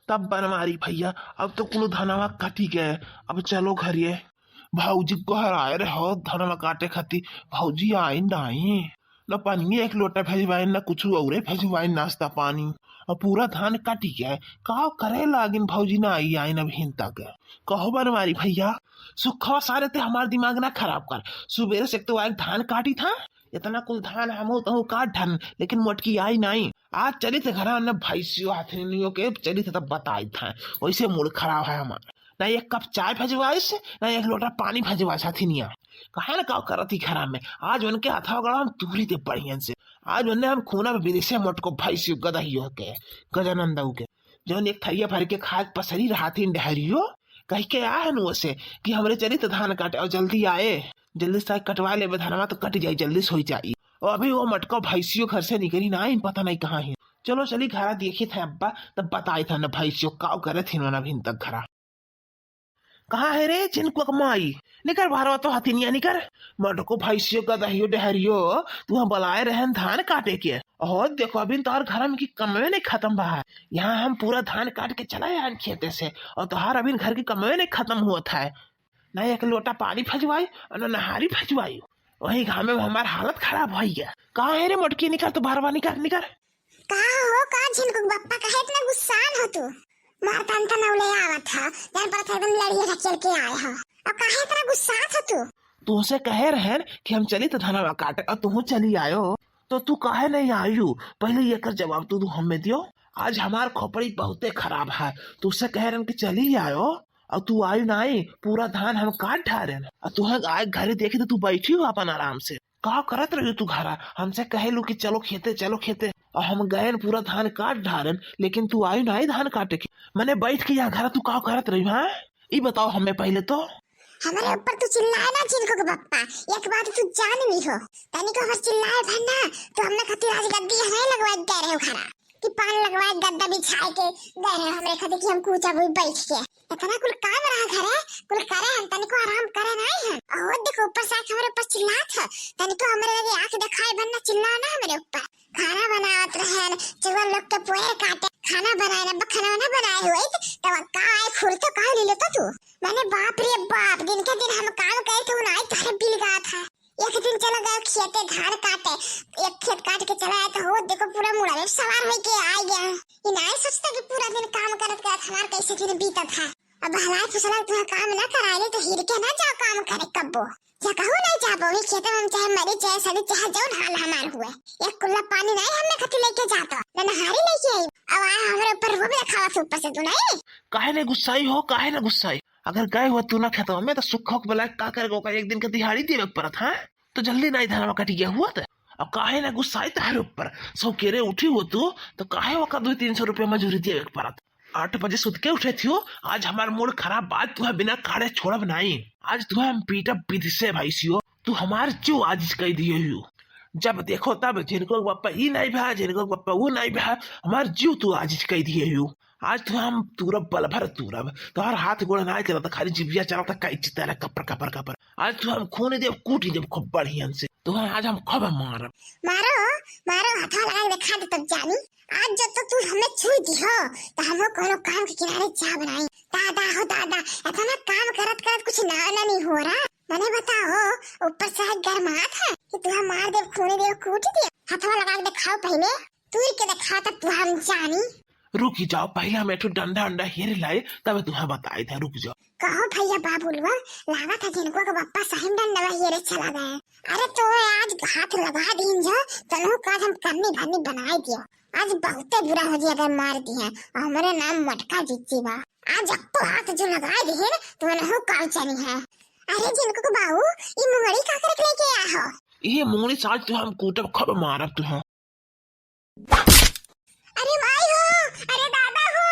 तब बनवारी भैया अब तो कुल धनवा कटी गए। अब चलो घरिए। भाऊजी को हराए रहो धनवा काटे खाती। भाऊजी आई नहीं न पानी एक लोटा भेजवाए न कुछ और भेजवाए नाश्ता पानी। और पूरा धान काटी गया का करे लागिन भाऊजी ना आई आई न भिन तक। कहो बनवारी भैया सुखवा सारे थे हमार दिमाग ना खराब कर। सुबेरे से तो आज धान काटी था इतना कुल धान हम तो काट ढन लेकिन मोटकी आई नहीं। आज चली थे घर न भैंसियों हाथनियों के चली थे तब बताई था वैसे मूड खराब है हमारा। ना एक कप चाय भजवाइस ना एक लोटा पानी भजवाइस हथिनिया। कहे ना का करती खराब में आज उनके हथवा गड़ा हम दूरी थे बढ़िया से। आज उन्हें हम खूना में विदेशे मोटको भैंसियों गदहियों के गजानंदऊ के जो एक थरिया भर के खाद पसरी रहा थी डहरियो कह के आए न से कि हमरे चली तो धान काटे और जल्दी आए जल्दी से कटवा ले धानवा तो कट जाये जल्दी से हो जाये। और अभी वो मटका भैंसियों घर से निकली ना इन पता नहीं कहाँ है। चलो चली घरा देखे थे अब्बा तब बताए था न भैंसियों काव करे थे ना भिन तक घरा। कहाँ है रे चिनको कमाई निकर भारवा तो हथिनिया निकर मटको भैंसियों का दहियो डहरियो तू बुलाए रहे धान काटे के। और देखो अभी तोहर घर में की कमवे नहीं खत्म बा। यहाँ हम पूरा धान काट के चला आए खेते से और तोहार अभी घर की कमवे नहीं खत्म हुआ था। न एक लोटा पानी भजवाई और न नहारी भजवाई वही घाम में हमारा हालत खराब हो गया। कहाँ है रे मटकी निकर तो भारवा निकर निकर। कहाँ हो का झिनको बप्पा कहे इतना गुस्सान हो तू मारतन था नवले आवा था जान पर था एकदम लड़िया चल के आया हो अब कहे इतना गुस्सा था तू। तुमसे कहे रहे कि हम चली तो धनवा काटे और तू चली आयो तो तू काहे नहीं आयु पहले ये कर जवाब तू हमें दियो। आज हमार खोपड़ी बहुते खराब है तुझसे कह रहे कि चली आयो और तू आयु नहीं पूरा धान हम काट ढारे और तू आए घरे देखे तो तू बैठी हो अपन आराम से कहा करत रही तू घरा हमसे कहे लू कि चलो खेते और हम गए पूरा धान काट ढारन लेकिन तू आयु नहीं धान काटे की मैंने बैठ के यहाँ घर तू कहा करत रही। हाँ ये बताओ हमें पहले तो हमारे ऊपर तू चिल्लाए ना चिनको बप्पा एक बात तू जान नहीं हो तनी को हर चिल्लाए भन्ना तो हमने खातिर आज गद्दी है लगवा दे रहे हो खरा कि पान लगवाए गद्दा बिछाए के दे रहे हमरे खातिर कि हम कूचा भी बैठ के इतना कुल काम रहा घरे कुल करे हम तनी को आराम करे नहीं है। और देखो ऊपर से हमारे ऊपर चिल्ला था तनी को हमरे लगे आंख दिखाए बनना चिल्ला ना हमारे ऊपर खाना बनावत रहे चुगल लोग के पोए काटे खाना बनाए ना खाना ना बनाए हुए तो काय फुल तो काय ले लेता तू मैंने बाप रे बाप दिन के दिन हम काम करे थे उन्हें तारे बिल गया था। एक दिन चला गया खेते धान काटे एक खेत काट के चला आया तो हो देखो पूरा मुड़ा में सवार होके आ गया ये नहीं सोचता कि पूरा दिन काम करत करत हमार कैसे दिन बीता था। अब हलाय फसला तुम काम ना कराए तो हिर के ना जाओ काम करे कब्बो या कहू नहीं जाबो ही खेते में चाहे मरे चाहे सड़े चाहे जो हाल हमार हुए एक कुल्ला पानी नहीं हमने खती लेके जाता ना नहारी लेके आई अब आया हमारे ऊपर वो भी खावा से ऊपर से तू नहीं काहे ने गुस्साई हो काहे ने गुस्साई अगर गए हुआ तू ना खेतवा में तो सुखो के बुलाए का कर का एक दिन का दिहाड़ी देवे पड़त है तो जल्दी नहीं धनवा कटी गया हुआ था। अब काहे ना गुस्साई तारे ऊपर सौ केरे उठी हो तू तो काहे वका 200-300 रुपया मजूरी देवे पड़त। 8 बजे सुत के उठे थी आज हमार मूड खराब बात तुम्हें बिना खाड़े छोड़ब नहीं आज तुम्हें हम पीटब विधि से भाईसियो तू हमार क्यों आज कह दिए हो जब देखो तब जिनको पापा ये नहीं भा जिनको पापा वो नहीं भा हमार जीव तू आज कह दिए हो। आज तो हम तुरब बल भर तुरब तो हर हाथ गोड़ ना चलता खाली जिबिया चलता कई चिता कपर कपर कपर आज तो हम खून देव कूटी देव खूब बढ़िया से तो आज हम खूब मारब मारो मारो हाथ लगा के खा दे तब जानी आज जब तक तू हमें छू दी हो तो हम कोनो काम के किनारे जा बनाई दादा हो दादा इतना काम करत करत कुछ ना नहीं हो रहा मैंने बताओ ऊपर से गरमात है कि तू मार दे खून दे कूट दे हाथ लगा के दिखाओ पहले तू के दिखा तब तू हम जानी रुक जाओ पहले हम एक डंडा अंडा हेर लाए तब तुम्हें बताए थे रुक जाओ। कहो भैया बाबुलवा लगा था जिनको का पापा सही डंडा हेरे चला गए अरे तो आज हाथ लगा दीन जो चलो काज हम करनी भरनी बनाए दियो आज बहुत बुरा हो गया अगर मार दिए हमारे नाम मटका जीती बा आज अप्पो हाथ जो लगाए दिए तो न काल चली है। अरे जिनको को बाऊ ये मुंगड़ी का कर लेके आया हो ये मुंगड़ी साज तो हम कूटब खूब मारब तुम्हें। अरे भाई हो अरे दादा हो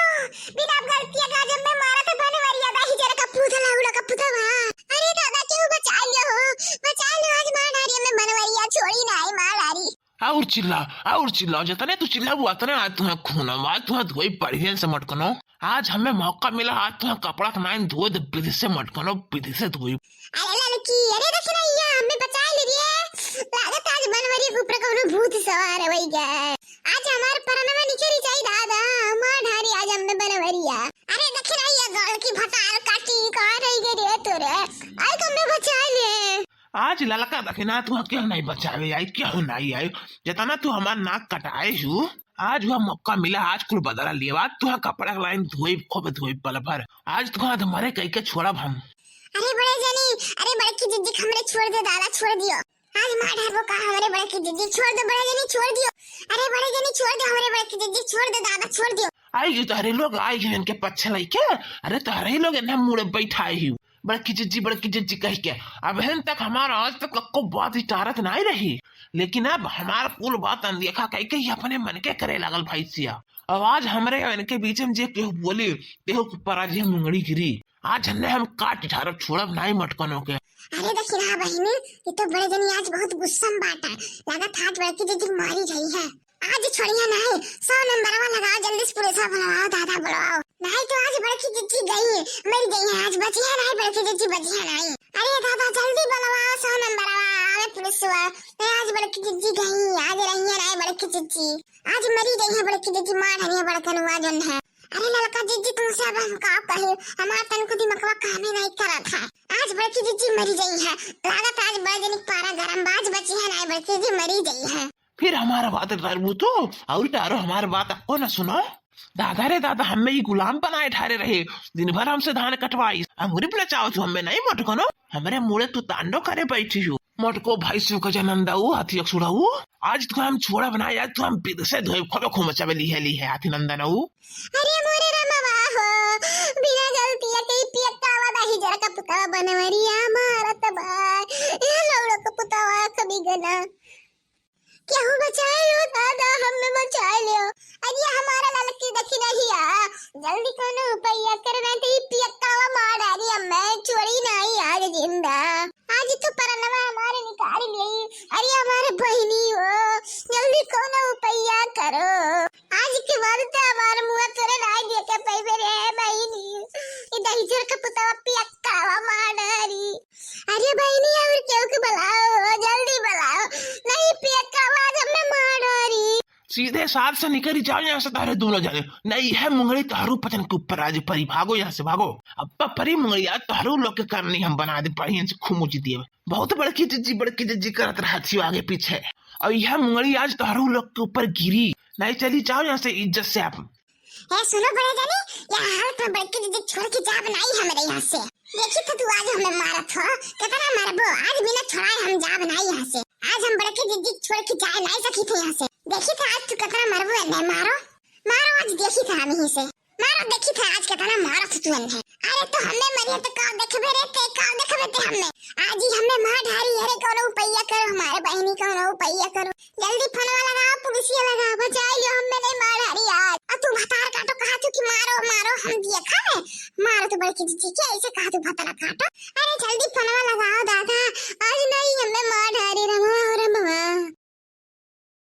बिना गलती का जब मैं मारा था बनवरिया दा ही जरा का पूथा अरे दादा क्यों बचा लियो आज मार डारी में बनवरिया छोड़ी ना आई मार डारी और चिल्ला जतने तू चिल्ला हुआ तने आज तुम्हें खून आज तुम्हें धोई बढ़िया से मटकनो आज हमें मौका मिला आज तुम्हें कपड़ा नाइन धोए विधि से मटकनो विधि से धोई। अरे लड़की अरे देखना ये हमें बचा ले रही है लागत आज बनवरिया के ऊपर कोनो भूत सवार है वही गए आज हमारे परनमा निकली चाहिए दादा मार ढारी आज हमें बनवरिया आज ललका दखिना तू क्यों नहीं बचावे आई, क्यों नहीं आई? जितना तू हमार नाक कटाए हूँ, आज वह मौका मिला, आज कुल बदला लिया। आज तुहा कपड़ा लाइन धोई खूब धोई पल भर, आज तुहा तुम्हारे कई के छोड़ब हम। अरे बड़े जनी, अरे बड़े की जिद्दी हमरे छोड़ दे, दादा छोड़ दियो। आज मार ढाबो का हमारे बड़े की जिद्दी छोड़ दे, बड़े जनी छोड़ दियो। अरे बड़े जनी छोड़ दे, हमारे बड़े की जिद्दी छोड़ दे, दादा छोड़ दियो। आई तारे लोग आई इनके पच्छे लाई के, अरे तारे लोग इन्हें मुड़े बैठाए ही बड़की जिज्जी कह के। अब तक हमारा आज तक को बात इटारत नहीं रही, लेकिन अब हमारा कुल बात अनदेखा कह के ही अपने मन के करे लगल भाई सिया। अब आज हमारे इनके बीच में जे केहू बोले तेहू पर आज मुंगड़ी गिरी, आज हमने हम काट इठारब छोड़ब नहीं मटकनों के। अरे देखी ना बहनी, ये तो बड़े जनी आज बहुत गुस्सा में बाटा, लागत हाथ बड़की जिद्दी मारी गई है। आज छोड़िया नहीं, 100 नंबरवा लगाओ, जल्दी से पुलिस बुलाओ, दादा बुलाओ। नहीं तो आज बड़की जिद्दी गई है, मर गई है, आज बची है नहीं, बड़की जिद्दी बची है नहीं। अरे दादा जल्दी बुलाओ 100 नंबरवा, आवे पुलिस वाला। आज बड़की जिद्दी गई, आज रही है नहीं बड़की जिद्दी, आज मरी गई है बड़की जिद्दी, मार हनी बड़कन हुआ जन है। अरे ललका जिद्दी तुमसे अब हम का कहे, हमारा तन को दिमागवा काम ही नहीं करा था। आज बड़की जिद्दी मरी गई है, लागत आज बड़े जनी पारा गरम, बाज बची है नहीं, बड़की जिद्दी मरी गई है। फिर हमारा बात डरबू तो और टारो हमारे बात आपको न सुनो। दादा रे दादा, हमें ही गुलाम बनाए ठारे रहे, दिन भर हमसे धान कटवाई, अंगूरी पे चाहो तू हमें नहीं मटको, हमारे मुड़े तू तांडो करे बैठी हूँ। मोटको भाई से का जनंदाऊ हाथी अक्षुड़ाऊ, आज तो हम छोड़ा बनाया, आज तो हम बिद से धोए खो खो मचावे ली है हाथी नंदनऊ। अरे मोरे रामा हो, बिना गलती के पियक्कावा दाही जरा का पुतावा बनवरिया मारत बाय, ये लौड़ो का पुतावा कभी गना। क्या हो बचाए लो दादा, हमें बचाए लो। अरे हमारा ललकी देखी नहीं आ, जल्दी कोनो उपाय करना, तो ये पियक्कावा मार डाली, मैं छोड़ी नहीं आज जिंदा। आज तो परनवा हमारे निकाल ली, अरे हमारे बहनी हो, जल्दी कोनो उपाय करो। आज के बाद तो हमारे मुंह तोरे नहीं देखे पैबे रे बहनी, ये दहीजर का पुतावा पियक्कावा मार डाली। अरे बहनी और क्यों के बुलाओ, जल्दी बुलाओ, नहीं पियक्कावा आज हमें मार डाली। सीधे साथ से निकल जाओ यहाँ से, तारे दोनों जाने नहीं है मुंगड़ी तारू पचन के ऊपर आज परी, भागो यहाँ से भागो। अब परी मुंगड़ी आज तारू लोग के करनी हम बना दे पड़ी, इनसे खूमुची दिए बहुत बड़की जिज्जी करत रहा थी आगे पीछे, और यह मुंगड़ी आज तारू लोग के ऊपर गिरी। नहीं चली जाओ यहाँ से इज्जत से आप। ए सुनो बड़े जानी, यहाँ हाल पर बड़की जिद्दी छोड़ के जा बनाई हमारे यहाँ से। देखी तो तू आज हमें मारा था, कितना मारबो, आज बिना छोड़ाए हम जा बनाई यहाँ से। आज हम बड़की जिद्दी छोड़ के जा नहीं सकी थे यहाँ से। देखी था आज तू कितना मरबो, नहीं मारो मारो, आज देखी था हम यहीं से मारो, देखी था आज कितना मारा था तू इन्हें। अरे तो हमें मरिए तो काल देखबे रे, ते काल देखबे ते हमें, आज ही हमें मार ढारी। अरे कोनो उपाय करो, हमारे बहनी कोनो उपाय करो, जल्दी फोनवा लगाओ, पुलिसिया लगाओ, बचाई लो, हमें नहीं मार ढारी आज। और तू भतार काटो, कहा तू कि मारो मारो, हम दिए खाने मारो तो बड़की जिद्दी के ऐसे कहा तू भतार काटो। अरे जल्दी